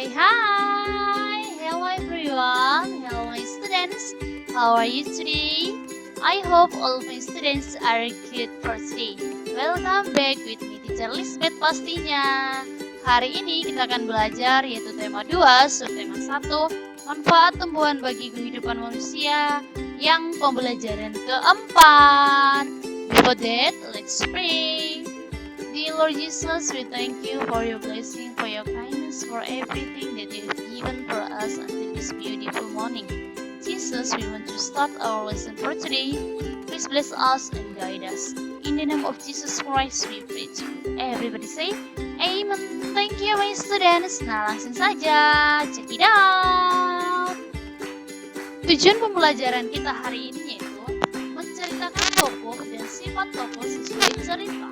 Hi, hello everyone, hello my students, how are you today? I hope all my students are good for today. Welcome back with me Teacher Lisbeth pastinya. Hari ini kita akan belajar yaitu tema 2, subtema 1, manfaat tumbuhan bagi kehidupan manusia yang pembelajaran keempat. Before that, let's pray. Dear Lord Jesus, we thank you for your blessing, for your kindness, for everything that you have given for us until this beautiful morning. Jesus, we want to start our lesson for today. Please bless us and guide us. In the name of Jesus Christ, we pray to you. Everybody say, Amen. Thank you, my students. Nah, langsung saja. Check it out. Tujuan pembelajaran kita hari ini yaitu menceritakan tokoh dan sifat tokoh sesuai cerita.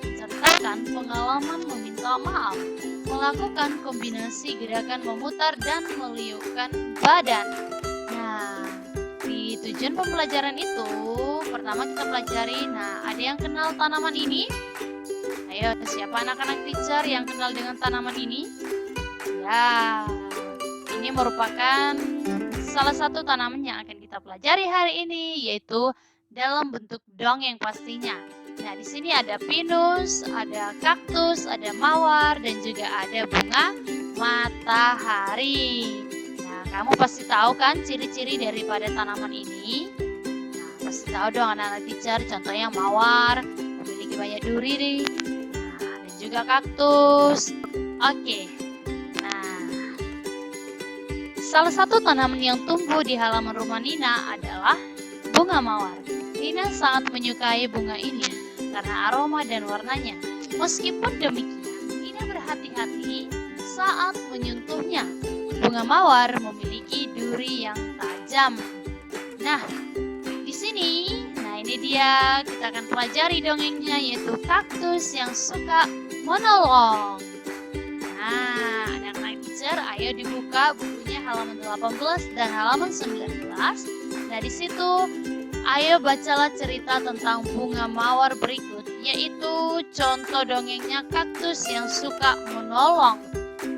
Menceritakan pengalaman meminta maaf, melakukan kombinasi gerakan memutar dan meliukkan badan. Nah, di tujuan pembelajaran itu, pertama kita pelajari, ada yang kenal tanaman ini? Ayo, siapa anak-anak teacher yang kenal dengan tanaman ini? Ya, ini merupakan salah satu tanaman yang akan kita pelajari hari ini, yaitu dalam bentuk dongeng pastinya. Nah, di sini ada pinus, ada kaktus, ada mawar, dan juga ada bunga matahari. Nah, kamu pasti tahu kan ciri-ciri daripada tanaman ini? Nah, pasti tahu dong anak-anak teacher, contohnya mawar, memiliki banyak duri, dan juga kaktus. Oke. Nah, salah satu tanaman yang tumbuh di halaman rumah Nina adalah bunga mawar. Nina sangat menyukai bunga ini karena aroma dan warnanya. Meskipun demikian, Nina berhati-hati saat menyentuhnya. Bunga mawar memiliki duri yang tajam. Nah, di sini, ini dia kita akan pelajari dongengnya, yaitu kaktus yang suka menolong. Nah, anak-anak teacher, ayo dibuka bukunya halaman 18 dan halaman 19. Nah, di situ ayo bacalah cerita tentang bunga mawar berikut, yaitu contoh dongengnya kaktus yang suka menolong.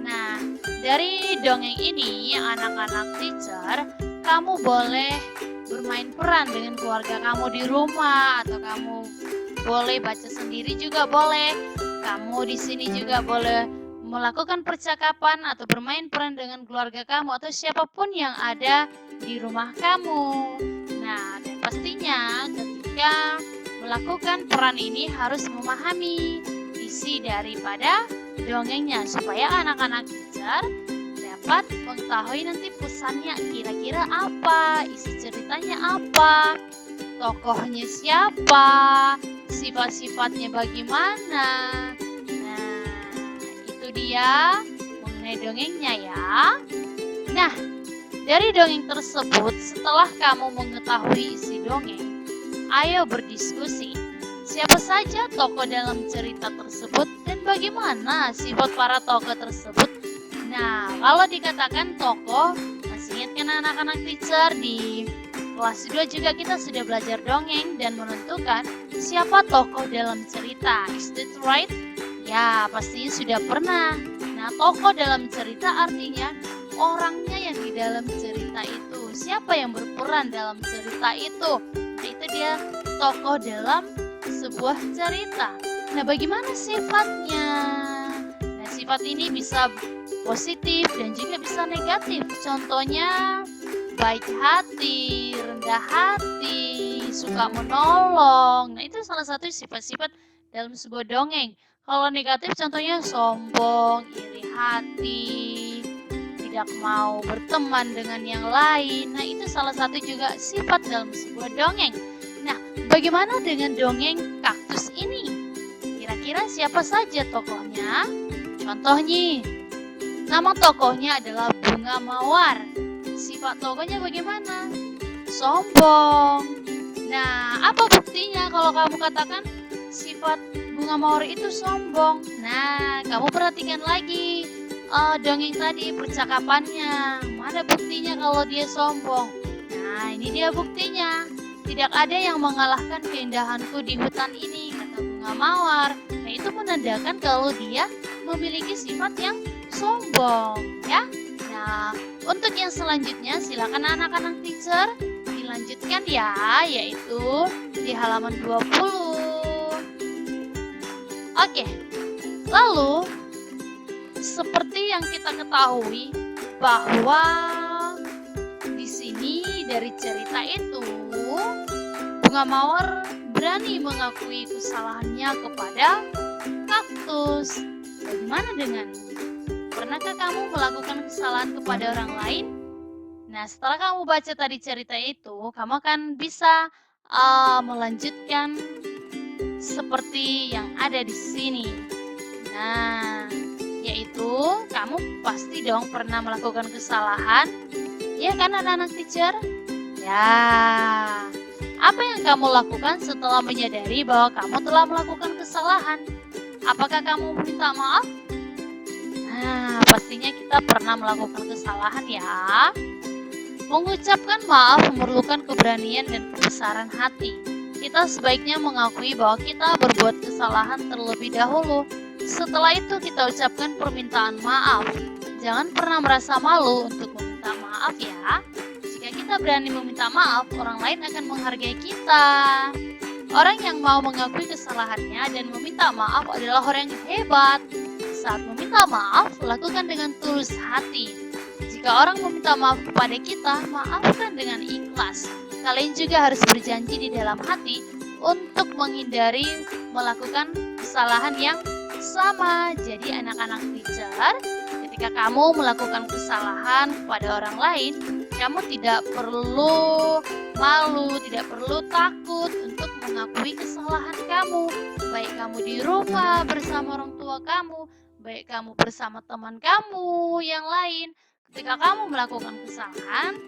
Nah, dari dongeng ini, anak-anak teacher, kamu boleh bermain peran dengan keluarga kamu di rumah, atau kamu boleh baca sendiri juga boleh. Kamu di sini juga boleh melakukan percakapan atau bermain peran dengan keluarga kamu atau siapapun yang ada di rumah kamu. Nah, dan pastinya ketika melakukan peran ini harus memahami isi daripada dongengnya supaya anak-anak teacher dapat mengetahui nanti pesannya kira-kira apa, isi ceritanya apa, tokohnya siapa, sifat-sifatnya bagaimana. Nah, itu dia mengenai dongengnya ya. Nah, dari dongeng tersebut, setelah kamu mengetahui isi dongeng, ayo berdiskusi. Siapa saja tokoh dalam cerita tersebut dan bagaimana sifat para tokoh tersebut. Nah, kalau dikatakan tokoh, masih ingat kan anak-anak teacher di kelas 2 juga kita sudah belajar dongeng dan menentukan siapa tokoh dalam cerita. Is that right? Ya, pastinya sudah pernah. Nah, tokoh dalam cerita artinya orangnya yang di dalam cerita itu. Siapa yang berperan dalam cerita itu? Nah, itu dia tokoh dalam sebuah cerita. Nah, bagaimana sifatnya? Nah, sifat ini bisa positif dan juga bisa negatif. Contohnya baik hati, rendah hati, suka menolong. Nah, itu salah satu sifat-sifat dalam sebuah dongeng. Kalau negatif contohnya sombong, iri hati, tidak mau berteman dengan yang lain. Nah, itu salah satu juga sifat dalam sebuah dongeng. Nah, bagaimana dengan dongeng kaktus ini? Kira-kira siapa saja tokohnya? Contohnya, nama tokohnya adalah bunga mawar. Sifat tokohnya bagaimana? Sombong. Nah, apa buktinya kalau kamu katakan sifat bunga mawar itu sombong? Nah, kamu perhatikan lagi dongeng tadi, percakapannya. Mana buktinya kalau dia sombong? Nah, ini dia buktinya. Tidak ada yang mengalahkan keindahanku di hutan ini, kata bunga mawar. Nah, itu menandakan kalau dia memiliki sifat yang sombong ya. Nah, untuk yang selanjutnya silakan anak-anak teacher dilanjutkan ya, yaitu di halaman 20. Oke. Lalu seperti yang kita ketahui bahwa di sini dari cerita itu bunga mawar berani mengakui kesalahannya kepada kaktus. Bagaimana denganmu? Pernahkah kamu melakukan kesalahan kepada orang lain? Nah, setelah kamu baca tadi cerita itu, kamu akan bisa melanjutkan seperti yang ada di sini. Nah, yaitu kamu pasti dong pernah melakukan kesalahan, ya kan anak-anak teacher? Ya, apa yang kamu lakukan setelah menyadari bahwa kamu telah melakukan kesalahan? Apakah kamu minta maaf? Nah, pastinya kita pernah melakukan kesalahan ya. Mengucapkan maaf memerlukan keberanian dan kebesaran hati. Kita sebaiknya mengakui bahwa kita berbuat kesalahan terlebih dahulu. Setelah itu kita ucapkan permintaan maaf. Jangan pernah merasa malu untuk meminta maaf ya. Jika kita berani meminta maaf, orang lain akan menghargai kita. Orang yang mau mengakui kesalahannya dan meminta maaf adalah orang yang hebat. Saat meminta maaf, lakukan dengan tulus hati. Jika orang meminta maaf kepada kita, maafkan dengan ikhlas. Kalian juga harus berjanji di dalam hati untuk menghindari melakukan kesalahan yang sama. Jadi anak-anak teacher, ketika kamu melakukan kesalahan kepada orang lain, kamu tidak perlu malu, tidak perlu takut untuk mengakui kesalahan kamu. Baik kamu di rumah bersama orang tua kamu, baik kamu bersama teman kamu yang lain. Ketika kamu melakukan kesalahan,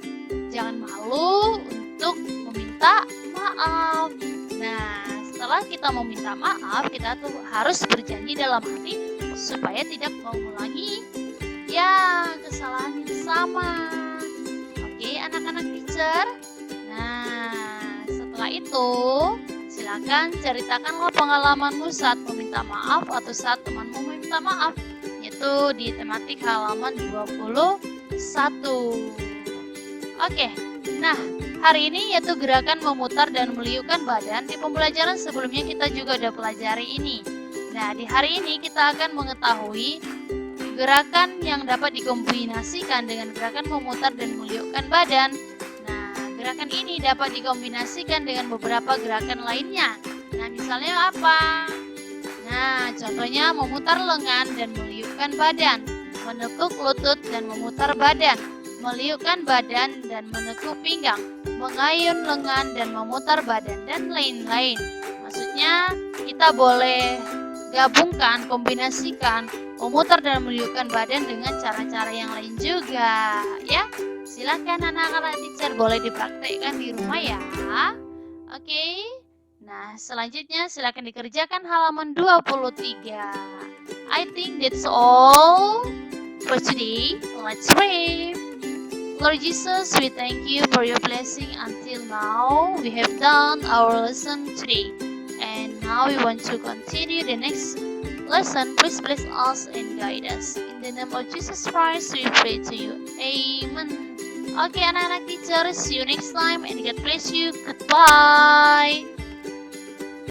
jangan malu untuk meminta maaf. Nah, setelah kita meminta maaf, kita tuh harus berjanji dalam hati supaya tidak mengulangi ya kesalahan yang sama. Oke, anak-anak teacher. Nah, setelah itu silakan ceritakanlah pengalamanmu saat meminta maaf atau saat temanmu meminta maaf, yaitu di tematik halaman 21. Oke, nah hari ini yaitu gerakan memutar dan meliukkan badan. Di pembelajaran sebelumnya kita juga udah pelajari ini. Nah, di hari ini kita akan mengetahui gerakan yang dapat dikombinasikan dengan gerakan memutar dan meliukkan badan. Nah, gerakan ini dapat dikombinasikan dengan beberapa gerakan lainnya. Nah, misalnya apa? Nah, contohnya memutar lengan dan meliukkan badan, menekuk lutut dan memutar badan, meliukkan badan dan menekuk pinggang, mengayun lengan dan memutar badan, dan lain-lain. Maksudnya kita boleh gabungkan, kombinasikan memutar dan meliukkan badan dengan cara-cara yang lain juga ya. Silakan anak-anak teacher boleh dipraktekkan di rumah ya. Oke. Nah, selanjutnya silakan dikerjakan halaman 23. I think that's all for today. Let's pray. Lord Jesus, we thank you for your blessing. Until now, we have done our lesson today. And now we want to continue the next lesson. Please bless us and guide us. In the name of Jesus Christ, we pray to you. Amen. Okay, anak-anak teacher, see you next time and God bless you. Goodbye.